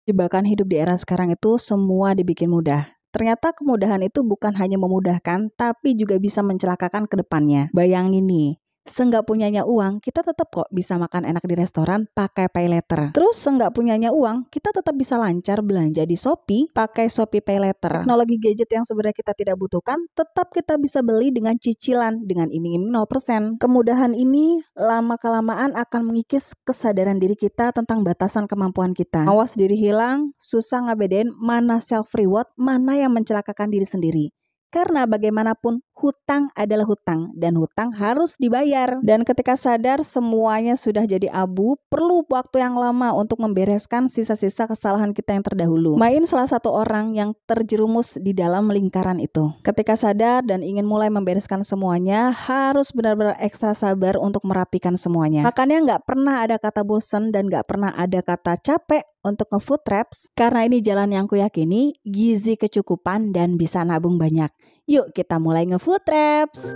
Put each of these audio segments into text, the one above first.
Jebakan hidup di era sekarang itu semua dibikin mudah. Ternyata kemudahan itu bukan hanya memudahkan, tapi juga bisa mencelakakan ke depannya. Bayangin nih, seenggak punyanya uang, kita tetap kok bisa makan enak di restoran pakai pay later. Terus seenggak punyanya uang, kita tetap bisa lancar belanja di Shopee pakai Shopee Pay Later. Teknologi gadget yang sebenarnya kita tidak butuhkan, tetap kita bisa beli dengan cicilan, dengan iming-iming 0%. Kemudahan ini lama-kelamaan akan mengikis kesadaran diri kita tentang batasan kemampuan kita. Awas diri hilang, susah ngebedain mana self reward, mana yang mencelakakan diri sendiri. Karena bagaimanapun hutang adalah hutang dan hutang harus dibayar. Dan ketika sadar semuanya sudah jadi abu, perlu waktu yang lama untuk membereskan sisa-sisa kesalahan kita yang terdahulu. Main salah satu orang yang terjerumus di dalam lingkaran itu. Ketika sadar dan ingin mulai membereskan semuanya, harus benar-benar ekstra sabar untuk merapikan semuanya. Makanya nggak pernah ada kata bosen dan nggak pernah ada kata capek untuk nge-food traps, karena ini jalan yang kuyakini, gizi kecukupan dan bisa nabung banyak. Yuk kita mulai nge-food traps.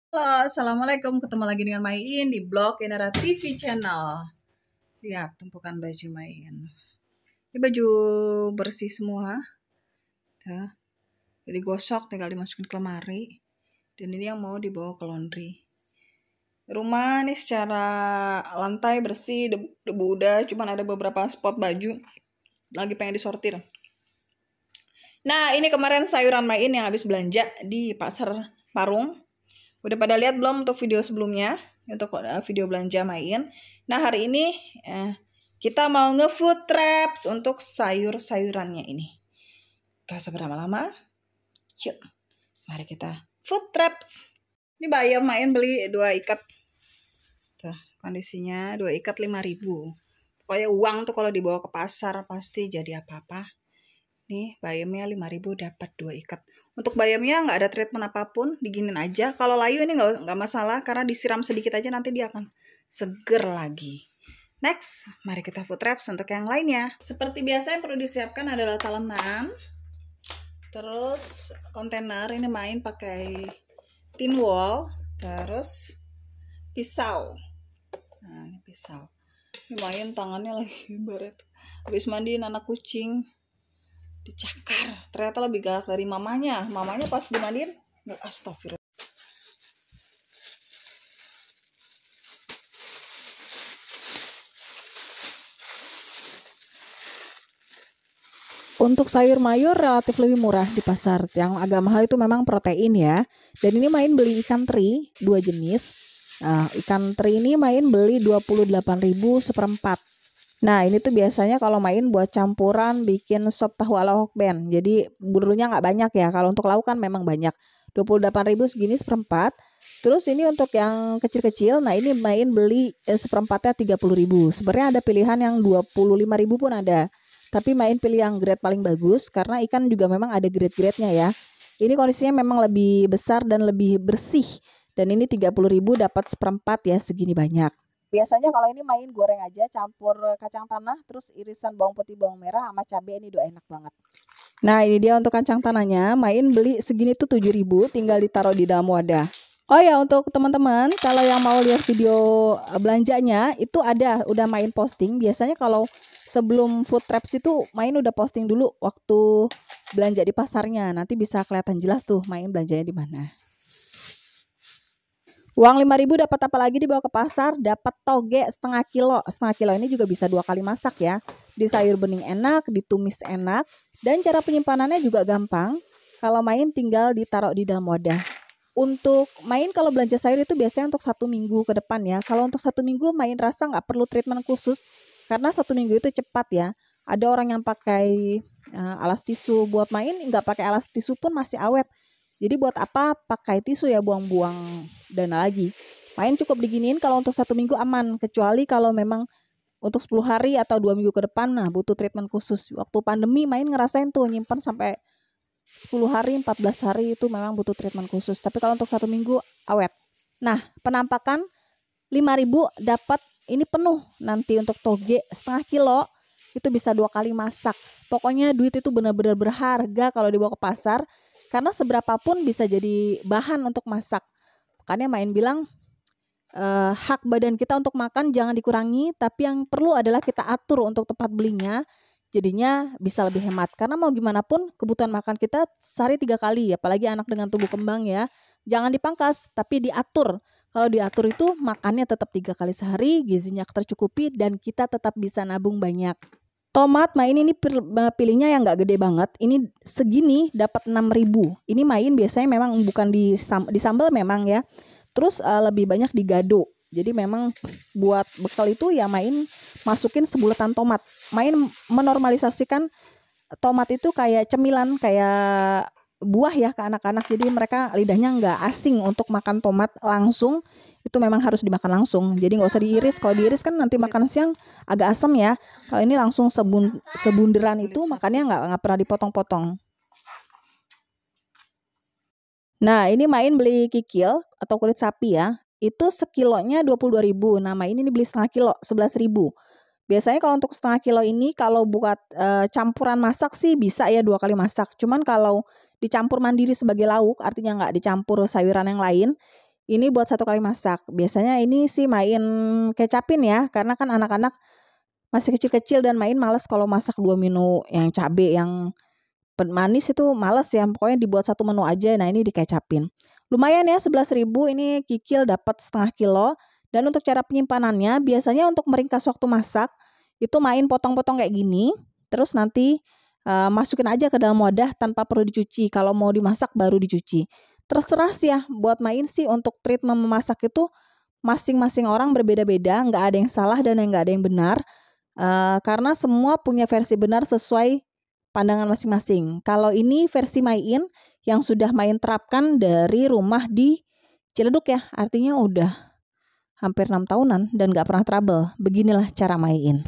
Halo, assalamualaikum. Ketemu lagi dengan Main di blog Inara TV channel. Lihat tumpukan baju Main. Ini baju bersih semua. Tuh. Jadi gosok, tinggal dimasukin ke lemari. Dan ini yang mau dibawa ke laundry. Rumah nih secara lantai bersih, debu udah, cuman ada beberapa spot baju lagi pengen disortir. Nah, ini kemarin sayuran Main yang habis belanja di pasar Parung. Udah pada lihat belum untuk video sebelumnya, untuk video belanja Main? Nah, hari ini kita mau nge-food traps untuk sayur-sayurannya ini. Gak usah berlama-lama. Yuk, mari kita food traps. Ini bayam Main beli 2 ikat. Tuh, kondisinya 2 ikat 5.000. Pokoknya uang tuh kalau dibawa ke pasar pasti jadi apa-apa. Nih, bayamnya 5.000 dapat 2 ikat. Untuk bayamnya nggak ada treatment apapun, diginin aja. Kalau layu ini nggak masalah karena disiram sedikit aja nanti dia akan seger lagi. Next, mari kita food traps untuk yang lainnya. Seperti biasa yang perlu disiapkan adalah talenan. Terus kontainer ini Main pakai tin wall, terus pisau. Nah, ini pisau. Ini Main tangannya lagi baret. Habis mandiin anak kucing, dicakar. Ternyata lebih galak dari mamanya. Mamanya pas dimandiin, astagfirullah. Untuk sayur mayur relatif lebih murah di pasar. Yang agak mahal itu memang protein ya. Dan ini Main beli ikan teri 2 jenis. Nah, ikan teri ini Main beli 28.000 seperempat. Nah, ini tuh biasanya kalau Main buat campuran bikin sop tahu ala hokben. Jadi bumbunya nggak banyak ya. Kalau untuk lauk kan memang banyak. 28.000 segini seperempat. Terus ini untuk yang kecil-kecil, nah ini Main beli seperempatnya 30.000. Sebenarnya ada pilihan yang 25.000 pun ada. Tapi Main pilih yang grade paling bagus karena ikan juga memang ada grade-grade-nya ya. Ini kondisinya memang lebih besar dan lebih bersih. Dan ini 30.000 dapat seperempat ya, segini banyak. Biasanya kalau ini Main goreng aja, campur kacang tanah, terus irisan bawang putih, bawang merah sama cabai, ini udah enak banget. Nah, ini dia untuk kacang tanahnya. Main beli segini tuh 7.000, tinggal ditaruh di dalam wadah. Oh ya, untuk teman-teman kalau yang mau lihat video belanjanya itu ada, udah Main posting. Biasanya kalau sebelum food traps itu Main udah posting dulu waktu belanja di pasarnya. Nanti bisa kelihatan jelas tuh Main belanjanya di mana. Uang 5.000 dapat apa lagi dibawa ke pasar? Dapat toge setengah kilo. Setengah kilo ini juga bisa 2 kali masak ya. Di sayur bening enak, ditumis enak, dan cara penyimpanannya juga gampang. Kalau Main tinggal ditaruh di dalam wadah. Untuk Main kalau belanja sayur itu biasanya untuk 1 minggu ke depan ya. Kalau untuk 1 minggu Main rasa nggak perlu treatment khusus. Karena 1 minggu itu cepat ya. Ada orang yang pakai alas tisu, buat Main nggak pakai alas tisu pun masih awet. Jadi buat apa pakai tisu ya, buang-buang dana lagi. Main cukup diginiin kalau untuk 1 minggu aman. Kecuali kalau memang untuk 10 hari atau 2 minggu ke depan, nah butuh treatment khusus. Waktu pandemi Main ngerasain tuh nyimpan sampai 10 hari, 14 hari itu memang butuh treatment khusus. Tapi kalau untuk 1 minggu awet. Nah, penampakan 5.000 dapat ini penuh. Nanti untuk toge setengah kilo itu bisa 2 kali masak. Pokoknya duit itu benar-benar berharga kalau dibawa ke pasar. karena seberapapun bisa jadi bahan untuk masak. Makanya Main bilang hak badan kita untuk makan jangan dikurangi, tapi yang perlu adalah kita atur untuk tempat belinya, jadinya bisa lebih hemat. Karena mau gimana pun kebutuhan makan kita sehari 3 kali, apalagi anak dengan tubuh kembang ya. Jangan dipangkas, tapi diatur. Kalau diatur itu makannya tetap 3 kali sehari, gizinya tercukupi, dan kita tetap bisa nabung banyak. Tomat Main ini pilihnya yang nggak gede banget. Ini segini dapat 6.000. Ini Main biasanya memang bukan di sambal memang ya. Terus lebih banyak di gado. Jadi memang buat bekal itu ya Main masukin sebulatan tomat. Main menormalisasikan tomat itu kayak cemilan, kayak buah ya ke anak-anak. Jadi mereka lidahnya nggak asing untuk makan tomat langsung. Itu memang harus dimakan langsung. Jadi nggak usah diiris. Kalau diiris kan nanti makan siang agak asam ya. Kalau ini langsung sebunderan itu makannya nggak pernah dipotong-potong. Nah, ini Main beli kikil atau kulit sapi ya. Itu sekilonya 22.000. Nah, Main ini beli setengah kilo 11.000. Biasanya kalau untuk setengah kilo ini kalau buat campuran masak sih bisa ya 2 kali masak. Cuman kalau dicampur mandiri sebagai lauk, artinya nggak dicampur sayuran yang lain, ini buat 1 kali masak. Biasanya ini sih Main kecapin ya, karena kan anak-anak masih kecil-kecil dan Main males kalau masak 2 menu yang cabe, yang manis itu males ya. Pokoknya dibuat 1 menu aja. Nah, ini dikecapin. Lumayan ya 11.000 ini kikil dapat setengah kilo. Dan untuk cara penyimpanannya, biasanya untuk meringkas waktu masak, itu Main potong-potong kayak gini. Terus nanti masukin aja ke dalam wadah tanpa perlu dicuci. Kalau mau dimasak baru dicuci. Terserah sih ya, buat Main sih untuk treatment memasak itu masing-masing orang berbeda-beda, nggak ada yang salah dan nggak ada yang benar, karena semua punya versi benar sesuai pandangan masing-masing. Kalau ini versi Main yang sudah Main terapkan dari rumah di Ciledug ya, artinya udah hampir 6 tahunan dan nggak pernah trouble. Beginilah cara Main.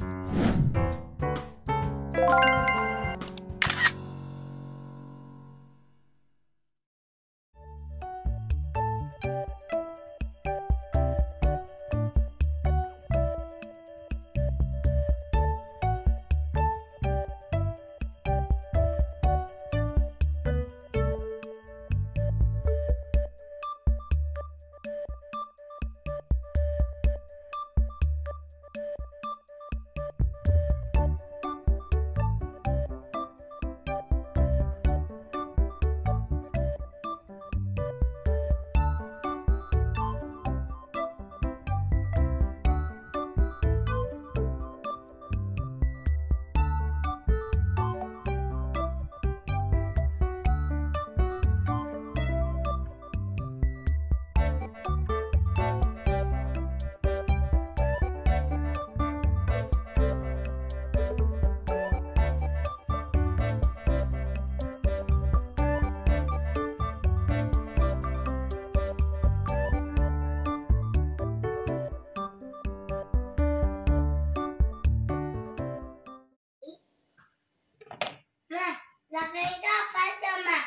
Laker itu apa tuh, Ma?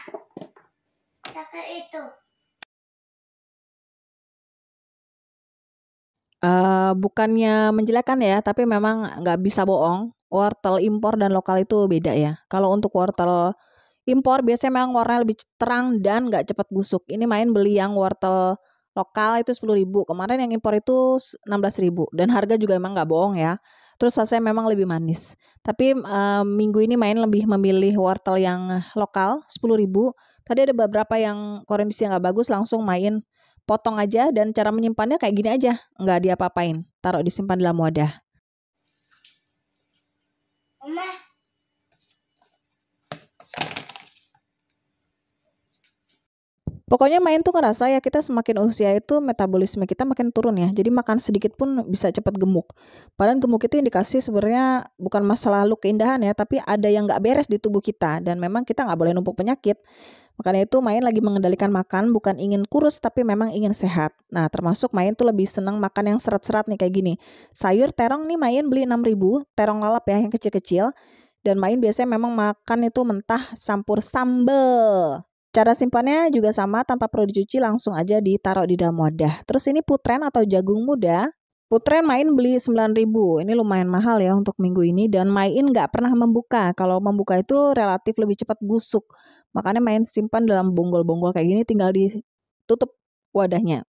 Laker itu. Bukannya menjelekkan ya, tapi memang nggak bisa bohong. Wortel impor dan lokal itu beda ya. Kalau untuk wortel impor biasanya memang warnanya lebih terang dan nggak cepat busuk. Ini Main beli yang wortel lokal itu 10.000. Kemarin yang impor itu 16.000. Dan harga juga emang nggak bohong ya. Terus rasanya memang lebih manis. Tapi minggu ini Main lebih memilih wortel yang lokal 10.000. Tadi ada beberapa yang kondisinya nggak bagus, langsung Main potong aja, dan cara menyimpannya kayak gini aja, nggak diapa-apain, taruh disimpan dalam wadah. Oma. Pokoknya Main tuh ngerasa ya kita semakin usia itu metabolisme kita makin turun ya. Jadi makan sedikit pun bisa cepat gemuk. Padahal gemuk itu indikasi sebenarnya bukan masalah look keindahan ya, tapi ada yang nggak beres di tubuh kita dan memang kita nggak boleh numpuk penyakit. Makanya itu Main lagi mengendalikan makan, bukan ingin kurus tapi memang ingin sehat. Nah, termasuk Main tuh lebih senang makan yang serat-serat nih kayak gini. Sayur terong nih Main beli 6.000, terong lalap ya yang kecil-kecil. Dan Main biasanya memang makan itu mentah campur sambel. Cara simpannya juga sama, tanpa perlu dicuci, langsung aja ditaruh di dalam wadah. Terus ini putren atau jagung muda. Putren main beli 9.000. Ini lumayan mahal ya untuk minggu ini. Dan main nggak pernah membuka. Kalau membuka itu relatif lebih cepat busuk. Makanya main simpan dalam bonggol-bonggol kayak gini, tinggal ditutup wadahnya.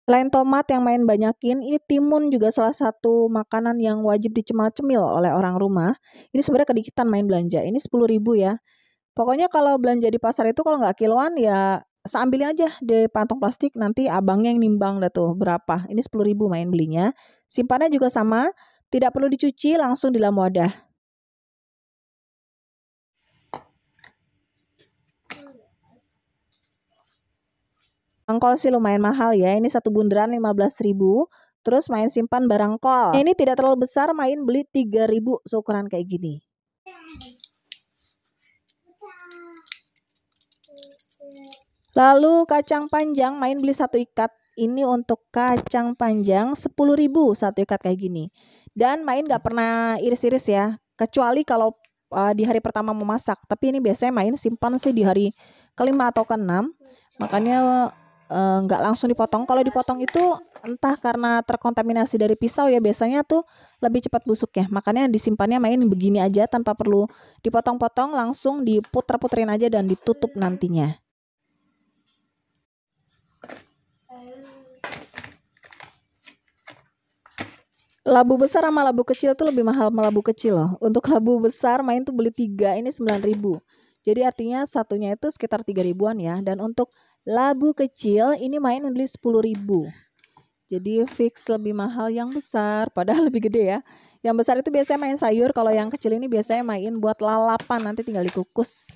Selain tomat yang main banyakin, ini timun juga salah satu makanan yang wajib dicemil-cemil oleh orang rumah. Ini sebenarnya kedikitan main belanja. Ini 10.000 ya. Pokoknya kalau belanja di pasar itu kalau nggak kiloan ya seambilnya aja di kantong plastik, nanti abangnya yang nimbang dah tuh berapa. Ini 10.000 main belinya. Simpannya juga sama, tidak perlu dicuci, langsung di dalam wadah. Angkol sih lumayan mahal ya. Ini satu bundaran 15.000. Terus main simpan barang kol. Ini tidak terlalu besar, main beli 3.000 seukuran kayak gini. Lalu kacang panjang main beli 1 ikat. Ini untuk kacang panjang 10.000 1 ikat kayak gini. Dan main gak pernah iris-iris ya. Kecuali kalau di hari pertama mau masak. Tapi ini biasanya main simpan sih di hari ke-5 atau ke-6. Makanya nggak langsung dipotong. Kalau dipotong itu entah karena terkontaminasi dari pisau ya, biasanya tuh lebih cepat busuknya. Makanya disimpannya main begini aja tanpa perlu dipotong-potong, langsung diputer-puterin aja dan ditutup nantinya. Labu besar sama labu kecil tuh lebih mahal labu kecil loh. Untuk labu besar main tuh beli 3, ini 9.000. Jadi artinya satunya itu sekitar 3.000-an ya. Dan untuk labu kecil ini main beli 10.000. Jadi fix lebih mahal yang besar, padahal lebih gede ya. Yang besar itu biasanya main sayur, kalau yang kecil ini biasanya main buat lalapan, nanti tinggal dikukus.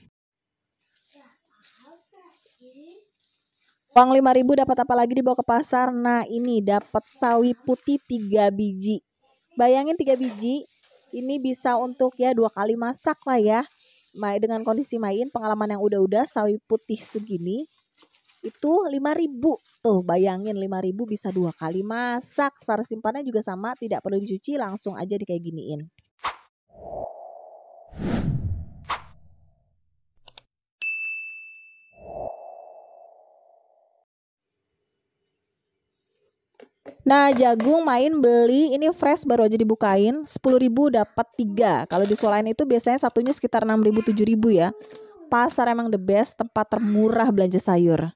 Uang 5.000 dapat apa lagi dibawa ke pasar? Nah, ini dapat sawi putih 3 biji. Bayangin 3 biji, ini bisa untuk ya 2 kali masak lah ya. Dengan kondisi main, pengalaman yang udah sawi putih segini itu 5.000. Tuh bayangin 5.000 bisa 2 kali masak. Cara simpannya juga sama, tidak perlu dicuci, langsung aja di kayak giniin. Nah, jagung main beli ini fresh baru aja dibukain, 10.000 dapat 3. Kalau di Swalayan itu biasanya satunya sekitar 6.000 7.000 ya. Pasar emang the best, tempat termurah belanja sayur.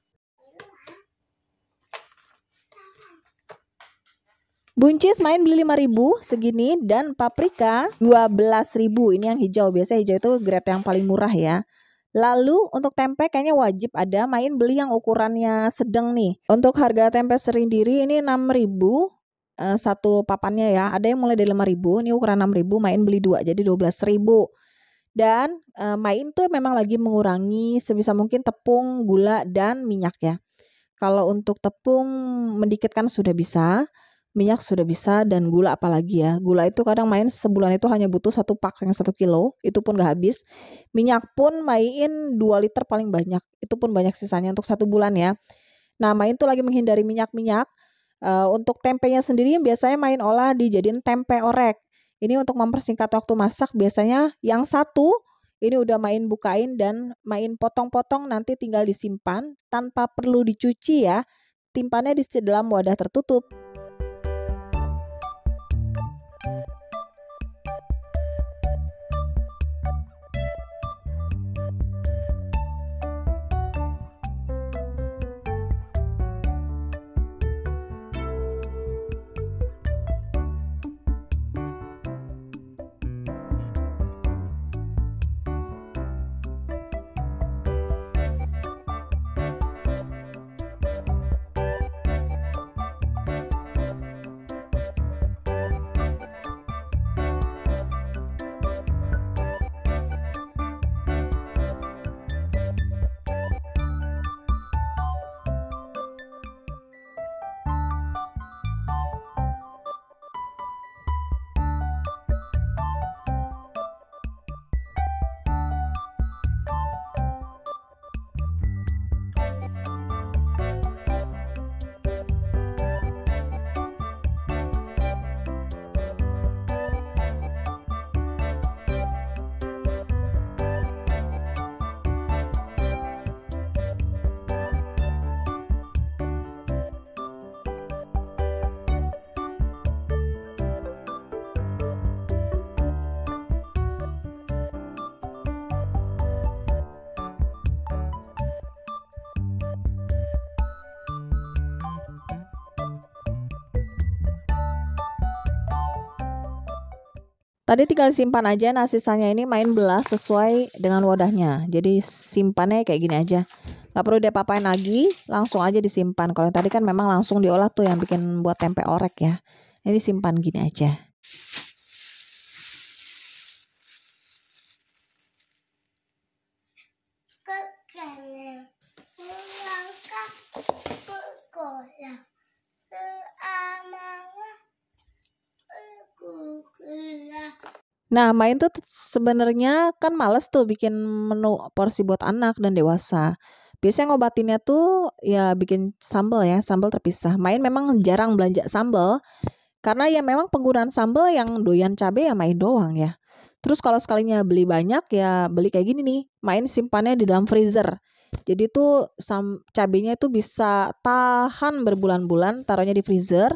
Buncis main beli 5.000 segini, dan paprika 12.000. Ini yang hijau, biasanya hijau itu grade yang paling murah ya. Lalu untuk tempe kayaknya wajib ada, main beli yang ukurannya sedang nih. Untuk harga tempe sendiri ini 6.000 satu papannya ya. Ada yang mulai dari 5.000, ini ukuran 6.000, main beli 2 jadi 12.000. Dan main tuh memang lagi mengurangi sebisa mungkin tepung, gula, dan minyak ya. Kalau untuk tepung mendikitkan sudah bisa, minyak sudah bisa, dan gula apalagi ya. Gula itu kadang main sebulan itu hanya butuh 1 pak yang 1 kilo, itu pun gak habis. Minyak pun main 2 liter paling banyak, itu pun banyak sisanya untuk 1 bulan ya. Nah, main tuh lagi menghindari minyak-minyak. Untuk tempenya sendiri biasanya main olah dijadiin tempe orek. Ini untuk mempersingkat waktu masak, biasanya yang satu ini udah main bukain dan main potong-potong, nanti tinggal disimpan tanpa perlu dicuci ya. Timpannya di dalam wadah tertutup. Tadi tinggal simpan aja. Nah, sisanya ini main belah sesuai dengan wadahnya. Jadi simpannya kayak gini aja. Nggak perlu diapa-apain lagi, langsung aja disimpan. Kalau yang tadi kan memang langsung diolah tuh yang bikin buat tempe orek ya. Ini simpan gini aja. Ke kanan, melangkah, bergoyang, seamangat, bergerak. Nah, main tuh sebenarnya kan males tuh bikin menu porsi buat anak dan dewasa. Biasanya ngobatinnya tuh ya bikin sambal ya, sambal terpisah. Main memang jarang belanja sambal karena ya memang penggunaan sambal yang doyan cabai ya main doang ya. Terus kalau sekalinya beli banyak ya beli kayak gini nih, main simpannya di dalam freezer. Jadi tuh cabenya itu bisa tahan berbulan-bulan, taruhnya di freezer.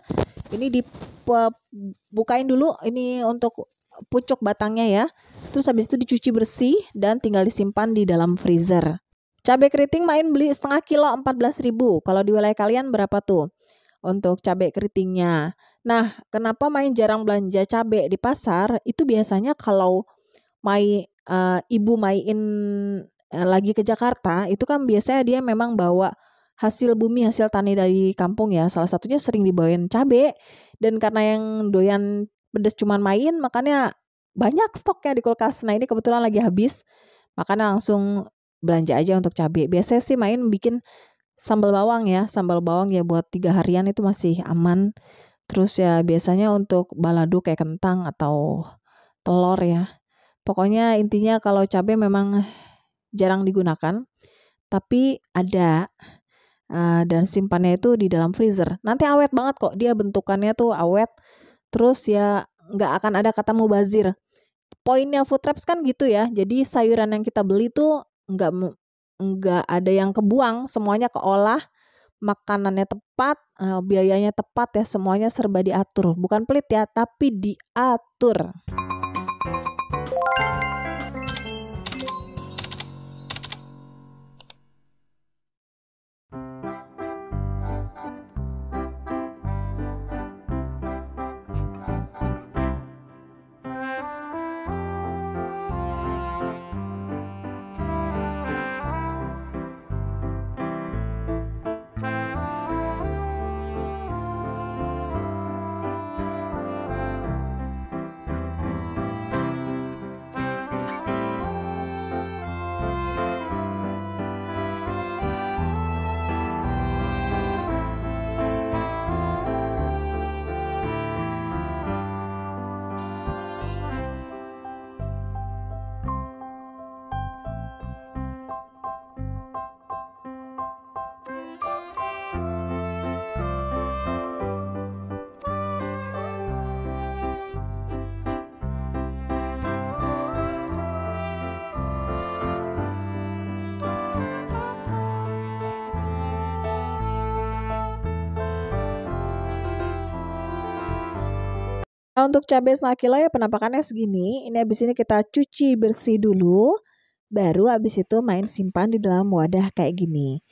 Ini dibukain dulu ini untuk pucuk batangnya ya. Terus habis itu dicuci bersih dan tinggal disimpan di dalam freezer. Cabai keriting main beli setengah kilo 14.000. Kalau di wilayah kalian berapa tuh untuk cabai keritingnya? Nah, kenapa main jarang belanja cabai di pasar? Itu biasanya kalau ibu main lagi ke Jakarta, itu kan biasanya dia memang bawa hasil bumi, hasil tani dari kampung ya. Salah satunya sering dibawain cabai. Dan karena yang doyan pedas cuman main, makanya banyak stoknya di kulkas. Nah, ini kebetulan lagi habis, makanya langsung belanja aja untuk cabai. Biasanya sih main bikin sambal bawang ya. Sambal bawang ya buat 3 harian itu masih aman. Terus ya biasanya untuk balado kayak kentang atau telur ya. Pokoknya intinya kalau cabai memang jarang digunakan, tapi ada dan simpannya itu di dalam freezer. Nanti awet banget kok, dia bentukannya tuh awet. Terus ya nggak akan ada kata mubazir. Poinnya food traps kan gitu ya. Jadi sayuran yang kita beli tuh nggak ada yang kebuang, semuanya keolah, makanannya tepat, biayanya tepat ya, semuanya serba diatur. Bukan pelit ya, tapi diatur. Nah, untuk cabai setengah kilo ya penampakannya segini. Ini habis ini kita cuci bersih dulu. Baru habis itu main simpan di dalam wadah kayak gini.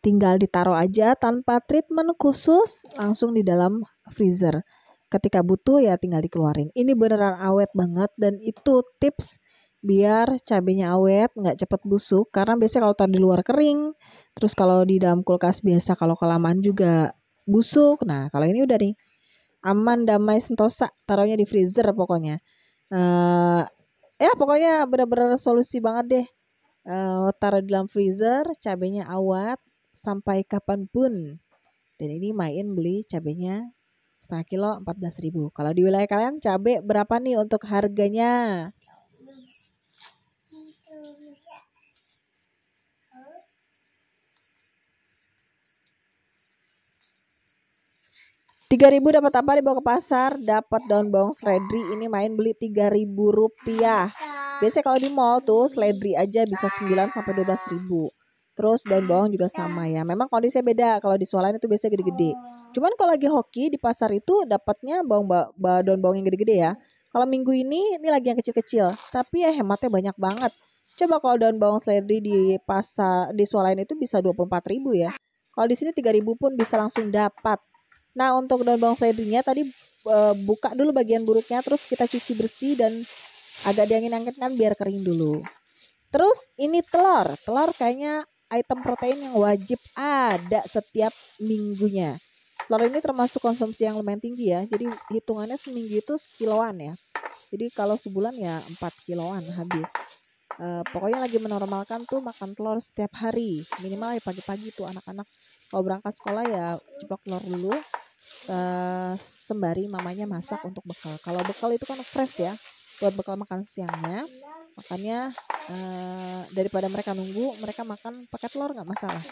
Tinggal ditaruh aja tanpa treatment khusus, langsung di dalam freezer. Ketika butuh ya tinggal dikeluarin. Ini beneran awet banget dan itu tips biar cabenya awet, nggak cepet busuk. Karena biasanya kalau taruh di luar kering, terus kalau di dalam kulkas biasa kalau kelamaan juga busuk. Nah, kalau ini udah nih aman, damai, sentosa, taruhnya di freezer pokoknya. Ya pokoknya bener-bener solusi banget deh. Taruh di dalam freezer, cabenya awet sampai kapanpun. Dan ini main beli cabenya setengah kilo 14.000. Kalau di wilayah kalian cabai berapa nih untuk harganya? 3.000 dapat apa dibawa ke pasar? Dapat daun bawang seledri. Ini main beli 3.000 rupiah. Biasanya kalau di mall tuh seledri aja bisa 9 sampai 12.000. Terus daun bawang juga sama ya. Memang kondisinya beda. Kalau di swalayan itu biasanya gede-gede. Cuman kalau lagi hoki di pasar itu dapatnya daun bawang yang gede-gede ya. Kalau minggu ini lagi yang kecil-kecil. Tapi ya hematnya banyak banget. Coba kalau daun bawang seledri di pasar di swalayan itu bisa 24.000 ya. Kalau di sini 3.000 pun bisa langsung dapat. Nah, untuk daun bawang seledrinya tadi buka dulu bagian buruknya, terus kita cuci bersih dan agak diangin-anginkan biar kering dulu. Terus ini telur kayaknya item protein yang wajib ada setiap minggunya. Telur ini termasuk konsumsi yang lumayan tinggi ya, jadi hitungannya seminggu itu sekiloan ya. Jadi kalau sebulan ya 4 kiloan habis. Pokoknya lagi menormalkan tuh makan telur setiap hari, minimal ya pagi-pagi tuh anak-anak kalau berangkat sekolah ya ceplok telur dulu, sembari mamanya masak untuk bekal. Kalau bekal itu kan fresh ya, buat bekal makan siangnya. Makanya daripada mereka nunggu, mereka makan pakai telur nggak masalah.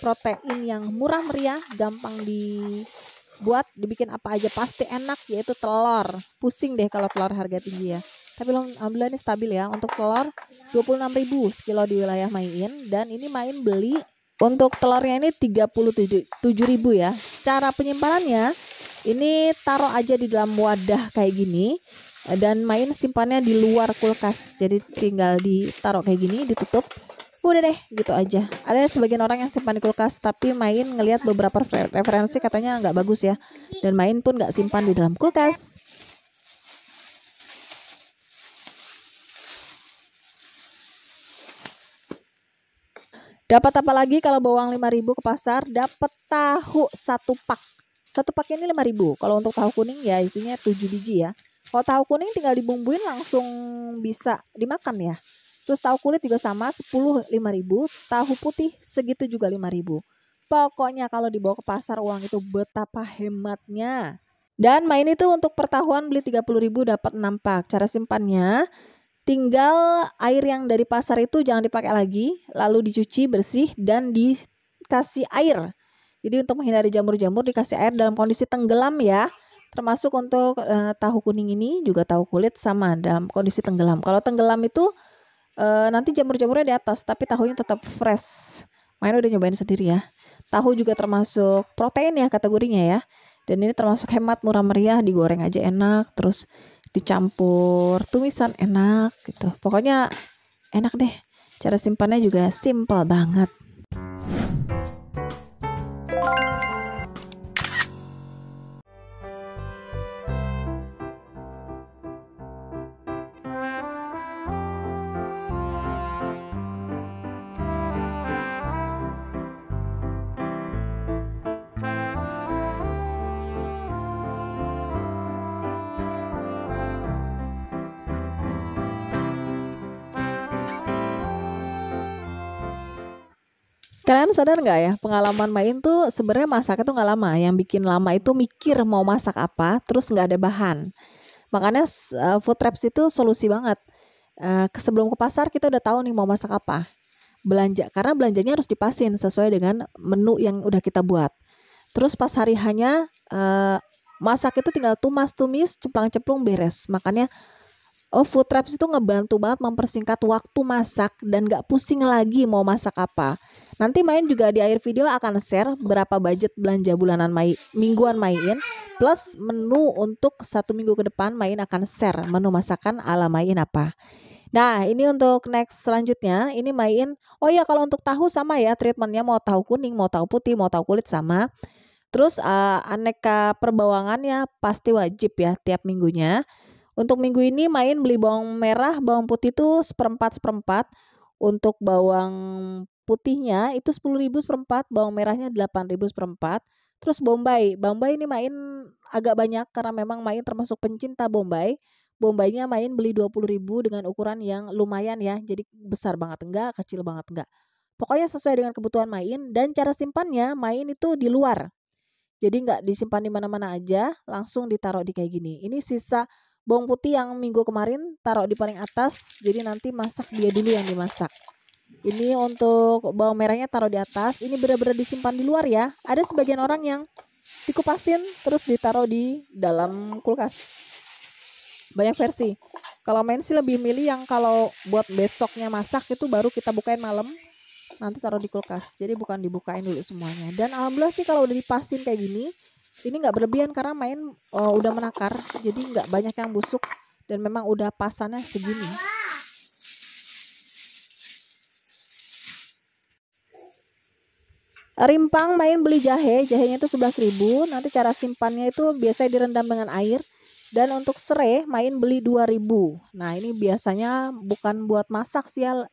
Protein yang murah meriah, gampang dibuat, dibikin apa aja pasti enak, yaitu telur. Pusing deh kalau telur harga tinggi ya. Tapi alhamdulillah ini stabil ya. Untuk telur 26.000 sekilo di wilayah Main, dan ini Main beli untuk telurnya ini 37.000 ya. Cara penyimpanannya ini taruh aja di dalam wadah kayak gini, dan Main simpannya di luar kulkas. Jadi tinggal ditaruh kayak gini, ditutup. Udah deh, gitu aja. Ada sebagian orang yang simpan di kulkas, tapi Main ngelihat beberapa referensi katanya nggak bagus ya. Dan Main pun nggak simpan di dalam kulkas. Dapat apa lagi kalau bawang 5.000 ke pasar? Dapat tahu 1 pak. 1 pak ini 5.000. Kalau untuk tahu kuning ya isinya 7 biji ya. Kalau tahu kuning tinggal dibumbuin langsung bisa dimakan ya. Terus tahu kulit juga sama, 10 5.000. Tahu putih segitu juga 5.000. Pokoknya kalau dibawa ke pasar uang itu betapa hematnya. Dan Main itu untuk pertahuan beli 30.000 dapat 6 pak. Cara simpannya, tinggal air yang dari pasar itu jangan dipakai lagi, lalu dicuci bersih dan dikasih air. Jadi untuk menghindari jamur-jamur dikasih air dalam kondisi tenggelam ya. Termasuk untuk tahu kuning ini juga tahu kulit sama dalam kondisi tenggelam. Kalau tenggelam itu nanti jamur-jamurnya di atas, tapi tahunya tetap fresh. Main udah nyobain sendiri ya. Tahu juga termasuk protein ya kategorinya ya. Dan ini termasuk hemat, murah meriah, digoreng aja enak, terus dicampur tumisan enak gitu. Pokoknya enak deh. Cara simpannya juga simple banget. Kalian sadar nggak ya, pengalaman Main tuh sebenarnya masaknya tuh nggak lama. Yang bikin lama itu mikir mau masak apa, terus nggak ada bahan. Makanya food traps itu solusi banget. Sebelum ke pasar kita udah tahu nih mau masak apa. Belanja, karena belanjanya harus dipasin sesuai dengan menu yang udah kita buat. Terus pas hari hanya masak itu tinggal tumis, ceplang-ceplung beres. Makanya food traps itu ngebantu banget mempersingkat waktu masak dan gak pusing lagi mau masak apa. Nanti Main juga di akhir video akan share berapa budget belanja bulanan mingguan Main, plus menu untuk 1 minggu ke depan. Main akan share menu masakan ala Main apa. Nah ini untuk next selanjutnya, ini Main, oh ya kalau untuk tahu sama ya treatmentnya, mau tahu kuning, mau tahu putih, mau tahu kulit sama. Terus aneka perbawangannya pasti wajib ya tiap minggunya. Untuk minggu ini Main beli bawang merah, bawang putih itu seperempat. Untuk bawang putihnya itu 10.000 seperempat, bawang merahnya 8.000 seperempat. Terus Bombay ini Main agak banyak karena memang Main termasuk pencinta Bombay. Bombaynya Main beli 20.000 dengan ukuran yang lumayan ya. Jadi besar banget enggak, kecil banget enggak. Pokoknya sesuai dengan kebutuhan Main, dan cara simpannya Main itu di luar. Jadi nggak disimpan di mana-mana aja, langsung ditaruh di kayak gini. Ini sisa bawang putih yang minggu kemarin taruh di paling atas, jadi nanti masak dia dulu yang dimasak. Ini untuk bawang merahnya taruh di atas, ini benar-benar disimpan di luar ya. Ada sebagian orang yang dikupasin terus ditaruh di dalam kulkas. Banyak versi. Kalau Main sih lebih milih yang kalau buat besoknya masak itu baru kita bukain malam, nanti taruh di kulkas. Jadi bukan dibukain dulu semuanya. Dan alhamdulillah sih kalau udah dipasin kayak gini, ini nggak berlebihan karena Main udah menakar, jadi nggak banyak yang busuk dan memang udah pasannya segini. Rimpang main beli jahe, jahenya itu 11.000. Nanti cara simpannya itu biasanya direndam dengan air. Dan untuk serai main beli 2.000. Nah, ini biasanya bukan buat masak sih ya.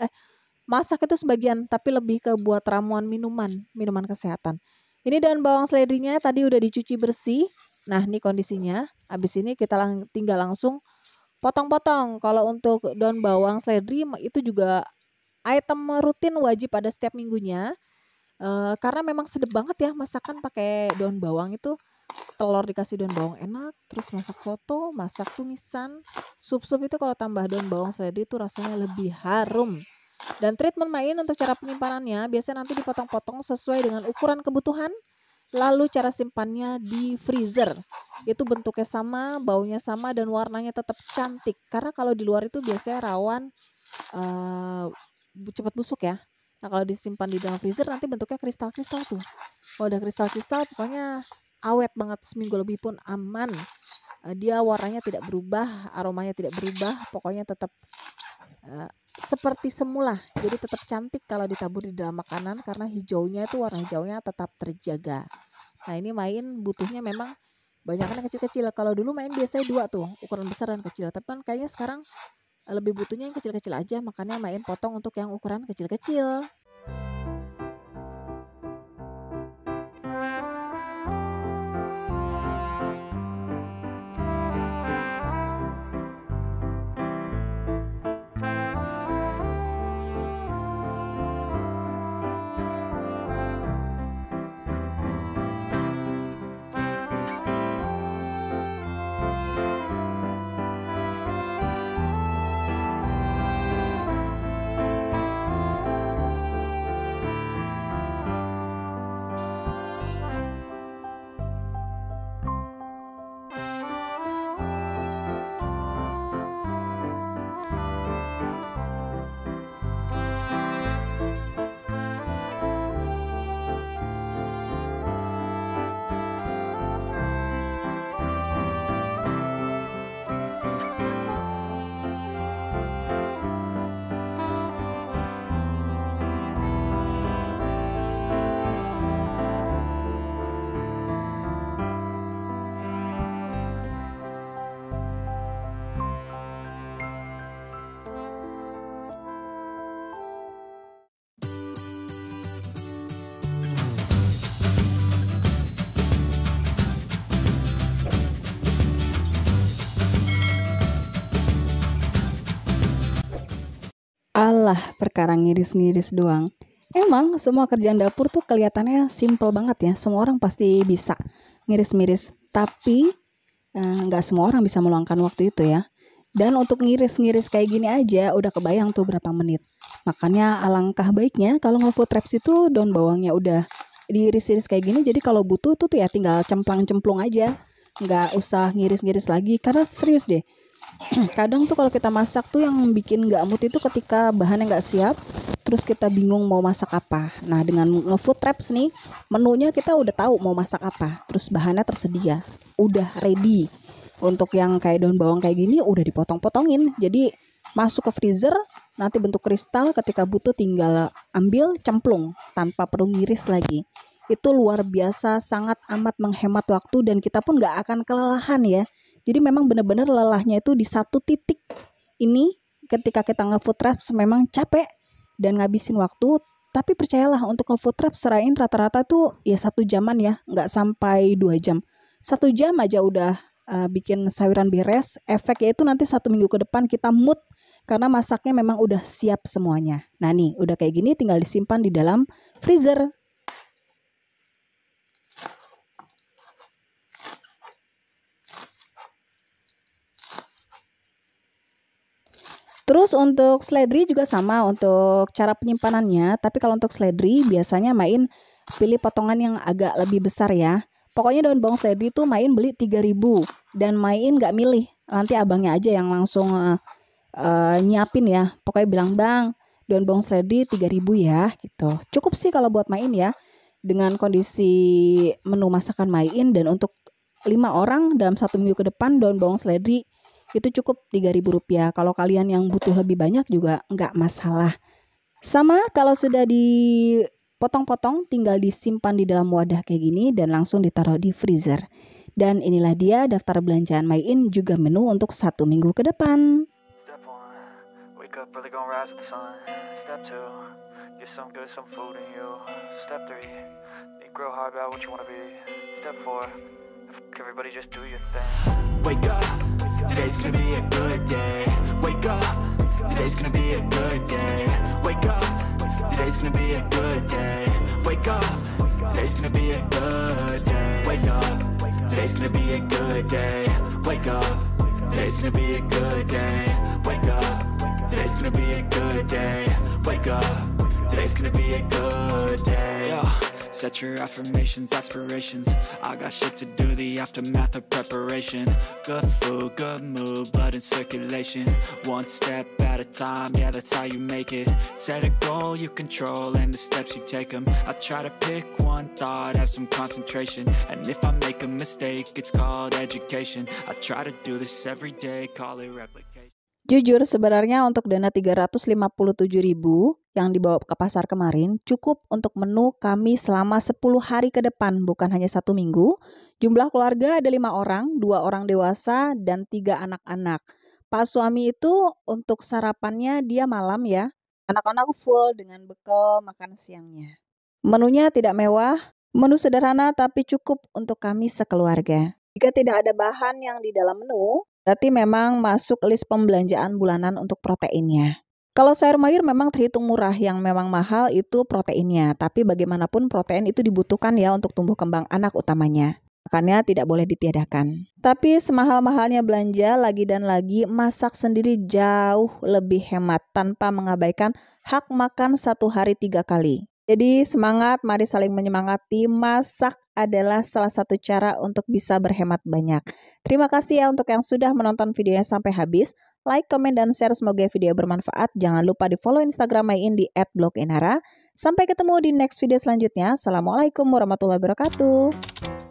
Masak itu sebagian, tapi lebih ke buat ramuan minuman kesehatan. Ini daun bawang seledrinya tadi udah dicuci bersih. Nah, ini kondisinya. Habis ini kita tinggal langsung potong-potong. Kalau untuk daun bawang seledri itu juga item rutin wajib pada setiap minggunya. Karena memang sedep banget ya masakan pakai daun bawang itu. Telur dikasih daun bawang enak, terus masak soto, masak tumisan, sup-sup itu kalau tambah daun bawang seledri itu rasanya lebih harum. Dan treatment main untuk cara penyimpanannya biasanya nanti dipotong-potong sesuai dengan ukuran kebutuhan. Lalu cara simpannya di freezer. Itu bentuknya sama, baunya sama, dan warnanya tetap cantik. Karena kalau di luar itu biasanya rawan cepat busuk ya. Nah, kalau disimpan di dalam freezer nanti bentuknya kristal-kristal tuh. Kalau udah kristal-kristal pokoknya awet banget, seminggu lebih pun aman. Dia warnanya tidak berubah, aromanya tidak berubah, pokoknya tetap seperti semula. Jadi tetap cantik kalau ditabur di dalam makanan karena hijaunya itu warna hijaunya tetap terjaga. Nah, ini main butuhnya memang banyaknya kecil-kecil. Kalau dulu main biasanya 2 tuh, ukuran besar dan kecil. Tapi kan kayaknya sekarang lebih butuhnya yang kecil-kecil aja, makanya main potong untuk yang ukuran kecil-kecil. Alah, perkara ngiris-ngiris doang. Emang semua kerjaan dapur tuh kelihatannya simple banget ya. Semua orang pasti bisa ngiris-ngiris. Tapi nggak semua orang bisa meluangkan waktu itu ya. Dan untuk ngiris-ngiris kayak gini aja udah kebayang tuh berapa menit. Makanya alangkah baiknya kalau nge-food wraps itu daun bawangnya udah diiris-iris kayak gini. Jadi kalau butuh tuh ya tinggal cemplang-cemplung aja. Nggak usah ngiris-ngiris lagi. Karena serius deh. Kadang tuh kalau kita masak tuh yang bikin nggak mood itu ketika bahannya nggak siap, terus kita bingung mau masak apa. Nah, dengan nge-food wraps nih, menunya kita udah tahu mau masak apa, terus bahannya tersedia, udah ready. Untuk yang kayak daun bawang kayak gini udah dipotong-potongin, jadi masuk ke freezer, nanti bentuk kristal, ketika butuh tinggal ambil cemplung tanpa perlu ngiris lagi. Itu luar biasa, sangat amat menghemat waktu dan kita pun nggak akan kelelahan ya. Jadi memang benar-benar lelahnya itu di satu titik ini ketika kita nge-food wraps memang capek dan ngabisin waktu. Tapi percayalah untuk nge-food wraps serain rata-rata tuh ya 1 jaman ya, nggak sampai 2 jam. 1 jam aja udah bikin sayuran beres. Efeknya itu nanti 1 minggu ke depan kita mood karena masaknya memang udah siap semuanya. Nah nih udah kayak gini tinggal disimpan di dalam freezer. Terus untuk seledri juga sama untuk cara penyimpanannya. Tapi kalau untuk seledri biasanya main pilih potongan yang agak lebih besar ya. Pokoknya daun bawang seledri itu main beli 3.000 dan main nggak milih. Nanti abangnya aja yang langsung nyiapin ya. Pokoknya bilang, "Bang, daun bawang seledri 3.000 ya," gitu. Cukup sih kalau buat main ya. Dengan kondisi menu masakan main dan untuk 5 orang dalam 1 minggu ke depan daun bawang seledri itu cukup Rp3.000. Kalau kalian yang butuh lebih banyak juga nggak masalah. Sama kalau sudah di dipotong-potong, tinggal disimpan di dalam wadah kayak gini dan langsung ditaruh di freezer. Dan inilah dia daftar belanjaan My In juga menu untuk 1 minggu ke depan. Step 1, wake up early, gonna rise with the sun. Step 2, get some good, some food in you. Step 3, think real hard about what you wanna be. Step 4, everybody just do your thing. Wake up, today's gonna be a good day. Wake up, today's gonna be a good day. Wake up, today's gonna be a good day. Wake up, today's gonna be a good day. Wake up, today's gonna be a good day. Wake up, today's gonna be a good day. Wake up, today's gonna be a good day. Wake up, today's gonna be a good day. Yo, set your affirmations, aspirations. I got shit to do, the aftermath of preparation. Good food, good mood, blood in circulation. One step at a time, yeah, that's how you make it. Set a goal you control and the steps you take them. I try to pick one thought, have some concentration. And if I make a mistake, it's called education. I try to do this every day, call it replication. Jujur, sebenarnya untuk dana 357.000 yang dibawa ke pasar kemarin cukup untuk menu kami selama 10 hari ke depan, bukan hanya 1 minggu. Jumlah keluarga ada 5 orang, 2 orang dewasa dan 3 anak-anak. Pak suami itu untuk sarapannya dia malam ya. Anak-anak full dengan bekal makan siangnya. Menunya tidak mewah, menu sederhana tapi cukup untuk kami sekeluarga. Jika tidak ada bahan yang di dalam menu, berarti memang masuk list pembelanjaan bulanan untuk proteinnya. Kalau sayur mayur memang terhitung murah, yang memang mahal itu proteinnya. Tapi bagaimanapun protein itu dibutuhkan ya untuk tumbuh kembang anak utamanya. Makanya tidak boleh ditiadakan. Tapi semahal-mahalnya belanja lagi dan lagi, masak sendiri jauh lebih hemat tanpa mengabaikan hak makan 1 hari 3 kali. Jadi semangat, mari saling menyemangati. Masak adalah salah satu cara untuk bisa berhemat banyak. Terima kasih ya untuk yang sudah menonton videonya sampai habis. Like, komen, dan share. Semoga video bermanfaat. Jangan lupa di follow Instagram My In di @bloginara. Sampai ketemu di next video selanjutnya. Assalamualaikum warahmatullahi wabarakatuh.